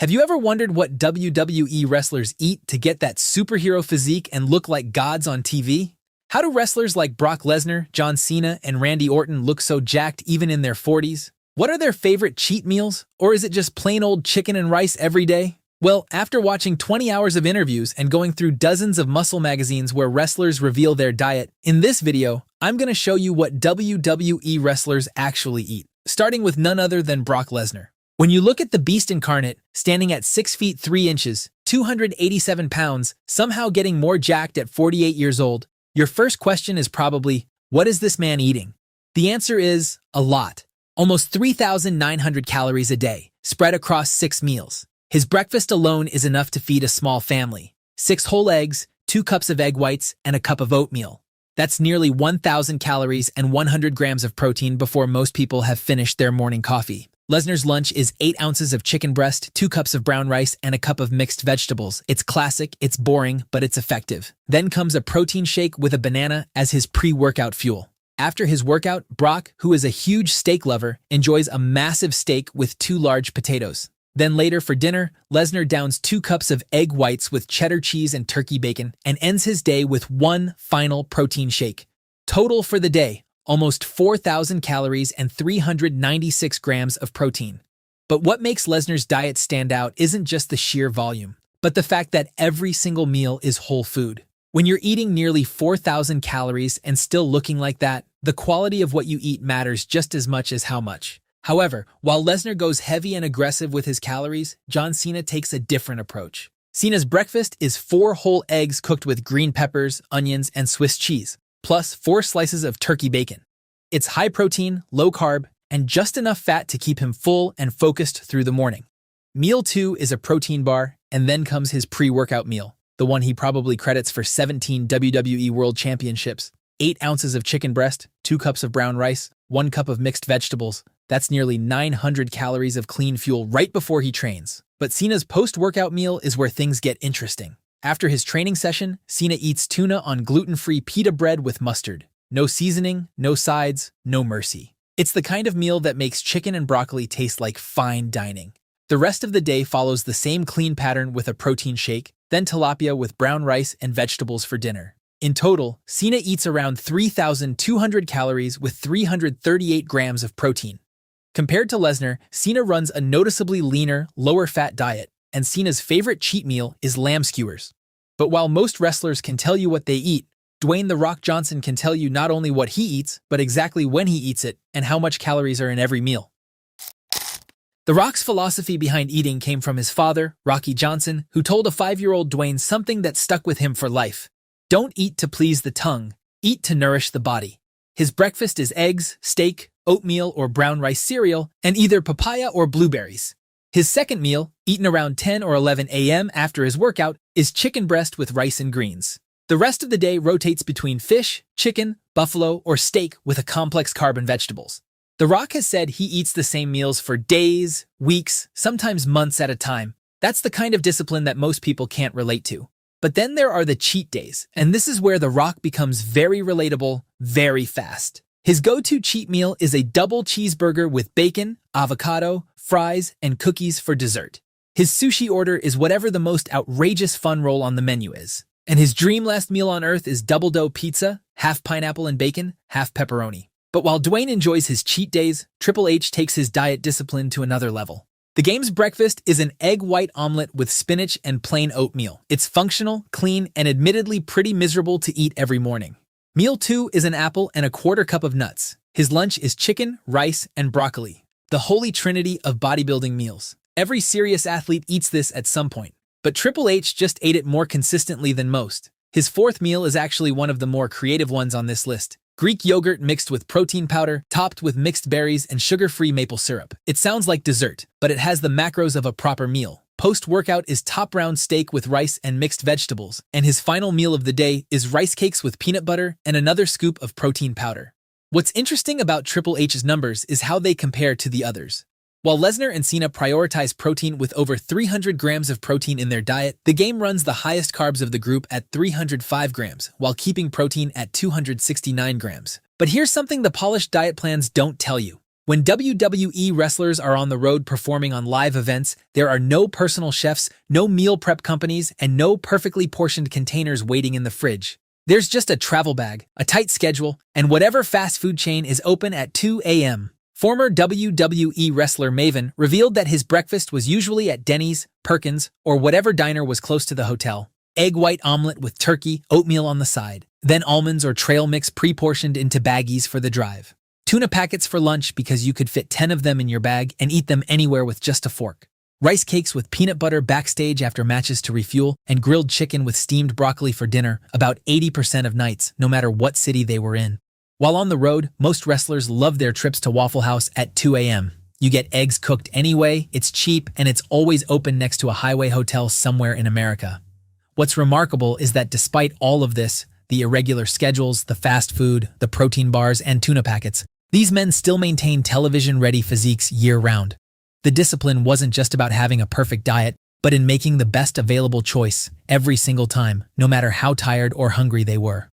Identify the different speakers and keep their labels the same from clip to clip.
Speaker 1: Have you ever wondered what WWE wrestlers eat to get that superhero physique and look like gods on TV? How do wrestlers like Brock Lesnar, John Cena, and Randy Orton look so jacked even in their 40s? What are their favorite cheat meals? Or is it just plain old chicken and rice every day? Well, after watching 20 hours of interviews and going through dozens of muscle magazines where wrestlers reveal their diet, in this video, I'm going to show you what WWE wrestlers actually eat, starting with none other than Brock Lesnar. When you look at the Beast incarnate, standing at 6 feet 3 inches, 287 pounds, somehow getting more jacked at 48 years old, your first question is probably, what is this man eating? The answer is, a lot. Almost 3,900 calories a day, spread across 6 meals. His breakfast alone is enough to feed a small family. 6 whole eggs, 2 cups of egg whites, and a cup of oatmeal. That's nearly 1,000 calories and 100 grams of protein before most people have finished their morning coffee. Lesnar's lunch is 8 ounces of chicken breast, 2 cups of brown rice, and a cup of mixed vegetables. It's classic, it's boring, but it's effective. Then comes a protein shake with a banana as his pre-workout fuel. After his workout, Brock, who is a huge steak lover, enjoys a massive steak with 2 large potatoes. Then later for dinner, Lesnar downs 2 cups of egg whites with cheddar cheese and turkey bacon and ends his day with 1 final protein shake. Total for the day, almost 4,000 calories and 396 grams of protein. But what makes Lesnar's diet stand out isn't just the sheer volume, but the fact that every single meal is whole food. When you're eating nearly 4,000 calories and still looking like that, the quality of what you eat matters just as much as how much. However, while Lesnar goes heavy and aggressive with his calories, John Cena takes a different approach. Cena's breakfast is 4 whole eggs cooked with green peppers, onions, and Swiss cheese, plus 4 slices of turkey bacon. It's high protein, low carb, and just enough fat to keep him full and focused through the morning. Meal 2 is a protein bar, and then comes his pre-workout meal, the one he probably credits for 17 WWE World Championships. 8 ounces of chicken breast, 2 cups of brown rice, 1 cup of mixed vegetables. That's nearly 900 calories of clean fuel right before he trains. But Cena's post-workout meal is where things get interesting. After his training session, Cena eats tuna on gluten-free pita bread with mustard. No seasoning, no sides, no mercy. It's the kind of meal that makes chicken and broccoli taste like fine dining. The rest of the day follows the same clean pattern with a protein shake, then tilapia with brown rice and vegetables for dinner. In total, Cena eats around 3,200 calories with 338 grams of protein. Compared to Lesnar, Cena runs a noticeably leaner, lower-fat diet, and Cena's favorite cheat meal is lamb skewers. But while most wrestlers can tell you what they eat, Dwayne "The Rock" Johnson can tell you not only what he eats, but exactly when he eats it and how much calories are in every meal. The Rock's philosophy behind eating came from his father, Rocky Johnson, who told a 5-year-old Dwayne something that stuck with him for life. Don't eat to please the tongue, eat to nourish the body. His breakfast is eggs, steak, oatmeal or brown rice cereal, and either papaya or blueberries. His second meal, eaten around 10 or 11 a.m. after his workout, is chicken breast with rice and greens. The rest of the day rotates between fish, chicken, buffalo, or steak with a complex carb and vegetables. The Rock has said he eats the same meals for days, weeks, sometimes months at a time. That's the kind of discipline that most people can't relate to. But then there are the cheat days, and this is where The Rock becomes very relatable, very fast. His go-to cheat meal is a double cheeseburger with bacon, avocado, fries, and cookies for dessert. His sushi order is whatever the most outrageous fun roll on the menu is. And his dream last meal on earth is double dough pizza, half pineapple and bacon, half pepperoni. But while Dwayne enjoys his cheat days, Triple H takes his diet discipline to another level. The game's breakfast is an egg white omelet with spinach and plain oatmeal. It's functional, clean, and admittedly pretty miserable to eat every morning. Meal 2 is an apple and a quarter cup of nuts. His lunch is chicken, rice, and broccoli. The holy trinity of bodybuilding meals. Every serious athlete eats this at some point. But Triple H just ate it more consistently than most. His 4th meal is actually one of the more creative ones on this list. Greek yogurt mixed with protein powder, topped with mixed berries and sugar-free maple syrup. It sounds like dessert, but it has the macros of a proper meal. Post-workout is top-round steak with rice and mixed vegetables, and his final meal of the day is rice cakes with peanut butter and another scoop of protein powder. What's interesting about Triple H's numbers is how they compare to the others. While Lesnar and Cena prioritize protein with over 300 grams of protein in their diet, the game runs the highest carbs of the group at 305 grams, while keeping protein at 269 grams. But here's something the polished diet plans don't tell you. When WWE wrestlers are on the road performing on live events, there are no personal chefs, no meal prep companies, and no perfectly portioned containers waiting in the fridge. There's just a travel bag, a tight schedule, and whatever fast food chain is open at 2 a.m. Former WWE wrestler Maven revealed that his breakfast was usually at Denny's, Perkins, or whatever diner was close to the hotel. Egg white omelet with turkey, oatmeal on the side, then almonds or trail mix pre-portioned into baggies for the drive. Tuna packets for lunch because you could fit 10 of them in your bag and eat them anywhere with just a fork. Rice cakes with peanut butter backstage after matches to refuel, and grilled chicken with steamed broccoli for dinner about 80% of nights, no matter what city they were in. While on the road, most wrestlers love their trips to Waffle House at 2 a.m. You get eggs cooked anyway, it's cheap, and it's always open next to a highway hotel somewhere in America. What's remarkable is that despite all of this, the irregular schedules, the fast food, the protein bars, and tuna packets, these men still maintain television-ready physiques year-round. The discipline wasn't just about having a perfect diet, but in making the best available choice every single time, no matter how tired or hungry they were.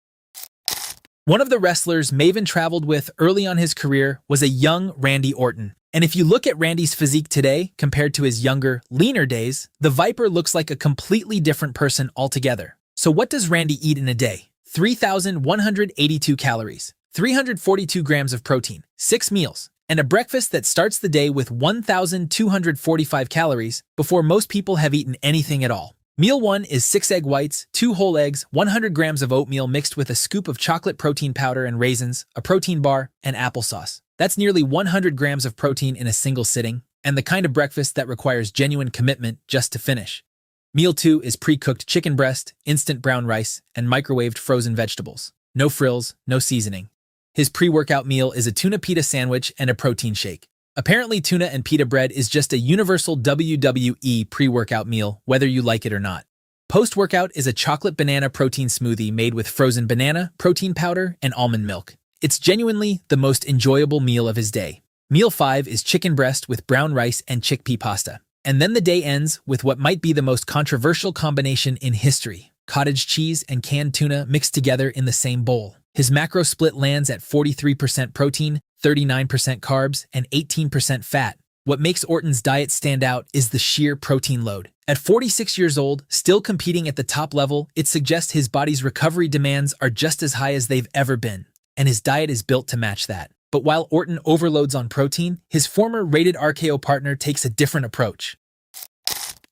Speaker 1: One of the wrestlers Maven traveled with early on his career was a young Randy Orton. And if you look at Randy's physique today compared to his younger, leaner days, the Viper looks like a completely different person altogether. So what does Randy eat in a day? 3,182 calories. 342 grams of protein, 6 meals, and a breakfast that starts the day with 1,245 calories before most people have eaten anything at all. Meal 1 is 6 egg whites, 2 whole eggs, 100 grams of oatmeal mixed with a scoop of chocolate protein powder and raisins, a protein bar, and applesauce. That's nearly 100 grams of protein in a single sitting, and the kind of breakfast that requires genuine commitment just to finish. Meal 2 is pre-cooked chicken breast, instant brown rice, and microwaved frozen vegetables. No frills, no seasoning. His pre-workout meal is a tuna pita sandwich and a protein shake. Apparently, tuna and pita bread is just a universal WWE pre-workout meal, whether you like it or not. Post-workout is a chocolate banana protein smoothie made with frozen banana, protein powder, and almond milk. It's genuinely the most enjoyable meal of his day. Meal 5 is chicken breast with brown rice and chickpea pasta. And then the day ends with what might be the most controversial combination in history: cottage cheese and canned tuna mixed together in the same bowl. His macro split lands at 43% protein, 39% carbs, and 18% fat. What makes Orton's diet stand out is the sheer protein load. At 46 years old, still competing at the top level, it suggests his body's recovery demands are just as high as they've ever been, and his diet is built to match that. But while Orton overloads on protein, his former Rated RKO partner takes a different approach.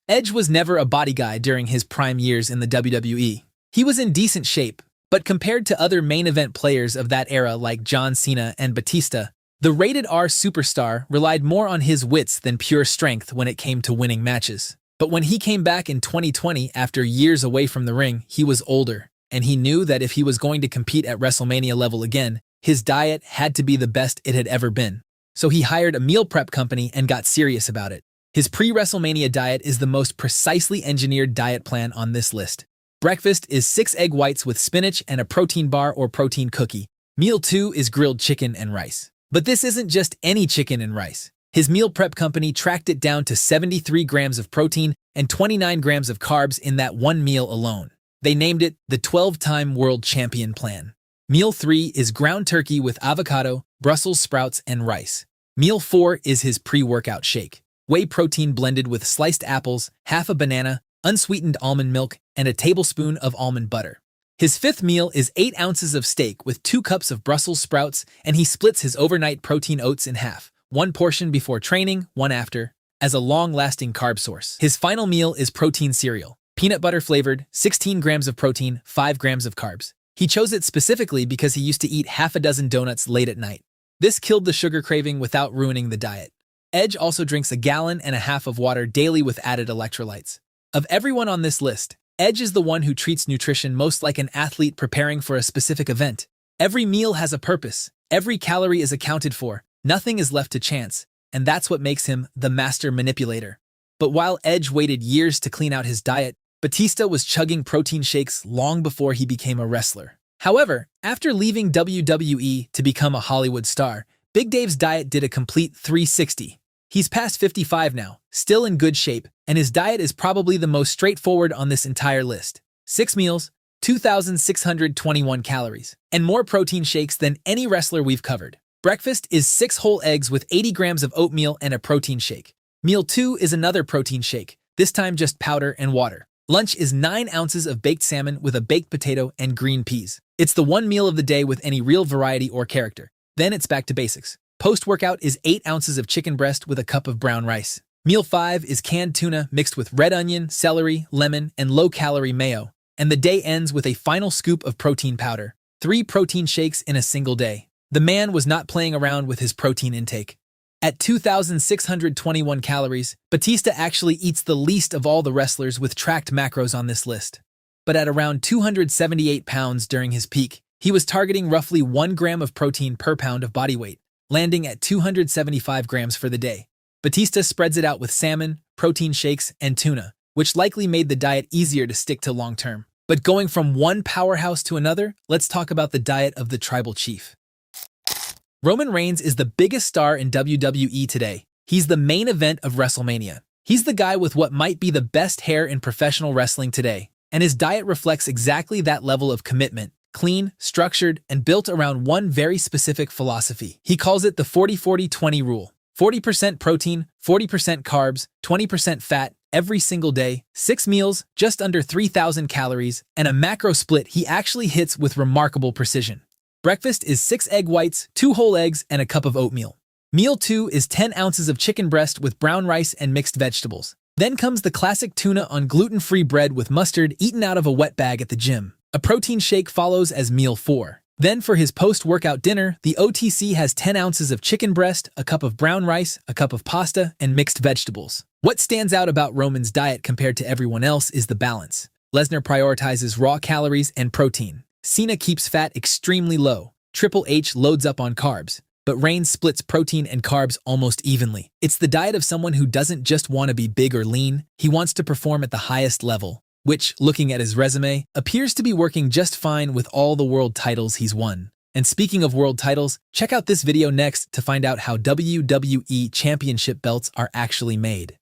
Speaker 1: Edge was never a body guy during his prime years in the WWE. He was in decent shape, but compared to other main event players of that era like John Cena and Batista, the Rated R superstar relied more on his wits than pure strength when it came to winning matches. But when he came back in 2020 after years away from the ring, he was older, and he knew that if he was going to compete at WrestleMania level again, his diet had to be the best it had ever been. So he hired a meal prep company and got serious about it. His pre-WrestleMania diet is the most precisely engineered diet plan on this list. Breakfast is 6 egg whites with spinach and a protein bar or protein cookie. Meal 2 is grilled chicken and rice. But this isn't just any chicken and rice. His meal prep company tracked it down to 73 grams of protein and 29 grams of carbs in that one meal alone. They named it the 12-time world champion plan. Meal 3 is ground turkey with avocado, Brussels sprouts, and rice. Meal 4 is his pre-workout shake. Whey protein blended with sliced apples, half a banana, unsweetened almond milk, and a tablespoon of almond butter. His 5th meal is 8 ounces of steak with 2 cups of Brussels sprouts, and he splits his overnight protein oats in half, 1 portion before training, 1 after, as a long-lasting carb source. His final meal is protein cereal, peanut butter flavored, 16 grams of protein, 5 grams of carbs. He chose it specifically because he used to eat half a dozen donuts late at night. This killed the sugar craving without ruining the diet. Edge also drinks 1.5 gallons of water daily with added electrolytes. Of everyone on this list, Edge is the one who treats nutrition most like an athlete preparing for a specific event. Every meal has a purpose, every calorie is accounted for, nothing is left to chance, and that's what makes him the master manipulator. But while Edge waited years to clean out his diet, Batista was chugging protein shakes long before he became a wrestler. However, after leaving WWE to become a Hollywood star, Big Dave's diet did a complete 360. He's past 55 now, still in good shape, and his diet is probably the most straightforward on this entire list. 6 meals, 2,621 calories, and more protein shakes than any wrestler we've covered. Breakfast is 6 whole eggs with 80 grams of oatmeal and a protein shake. Meal 2 is another protein shake, this time just powder and water. Lunch is 9 ounces of baked salmon with a baked potato and green peas. It's the one meal of the day with any real variety or character. Then it's back to basics. Post-workout is 8 ounces of chicken breast with a cup of brown rice. Meal 5 is canned tuna mixed with red onion, celery, lemon, and low-calorie mayo. And the day ends with a final scoop of protein powder. 3 protein shakes in a single day. The man was not playing around with his protein intake. At 2,621 calories, Batista actually eats the least of all the wrestlers with tracked macros on this list. But at around 278 pounds during his peak, he was targeting roughly 1 gram of protein per pound of body weight, landing at 275 grams for the day. Batista spreads it out with salmon, protein shakes, and tuna, which likely made the diet easier to stick to long term. But going from one powerhouse to another, let's talk about the diet of the tribal chief. Roman Reigns is the biggest star in WWE today. He's the main event of WrestleMania. He's the guy with what might be the best hair in professional wrestling today, and his diet reflects exactly that level of commitment. Clean, structured, and built around one very specific philosophy. He calls it the 40-40-20 rule. 40% protein, 40% carbs, 20% fat, every single day, 6 meals, just under 3,000 calories, and a macro split he actually hits with remarkable precision. Breakfast is 6 egg whites, 2 whole eggs, and a cup of oatmeal. Meal 2 is 10 ounces of chicken breast with brown rice and mixed vegetables. Then comes the classic tuna on gluten-free bread with mustard eaten out of a wet bag at the gym. A protein shake follows as meal 4. Then for his post-workout dinner, the OTC has 10 ounces of chicken breast, a cup of brown rice, a cup of pasta, and mixed vegetables. What stands out about Roman's diet compared to everyone else is the balance. Lesnar prioritizes raw calories and protein. Cena keeps fat extremely low. Triple H loads up on carbs. But Reigns splits protein and carbs almost evenly. It's the diet of someone who doesn't just want to be big or lean, he wants to perform at the highest level, which, looking at his resume, appears to be working just fine with all the world titles he's won. And speaking of world titles, check out this video next to find out how WWE Championship belts are actually made.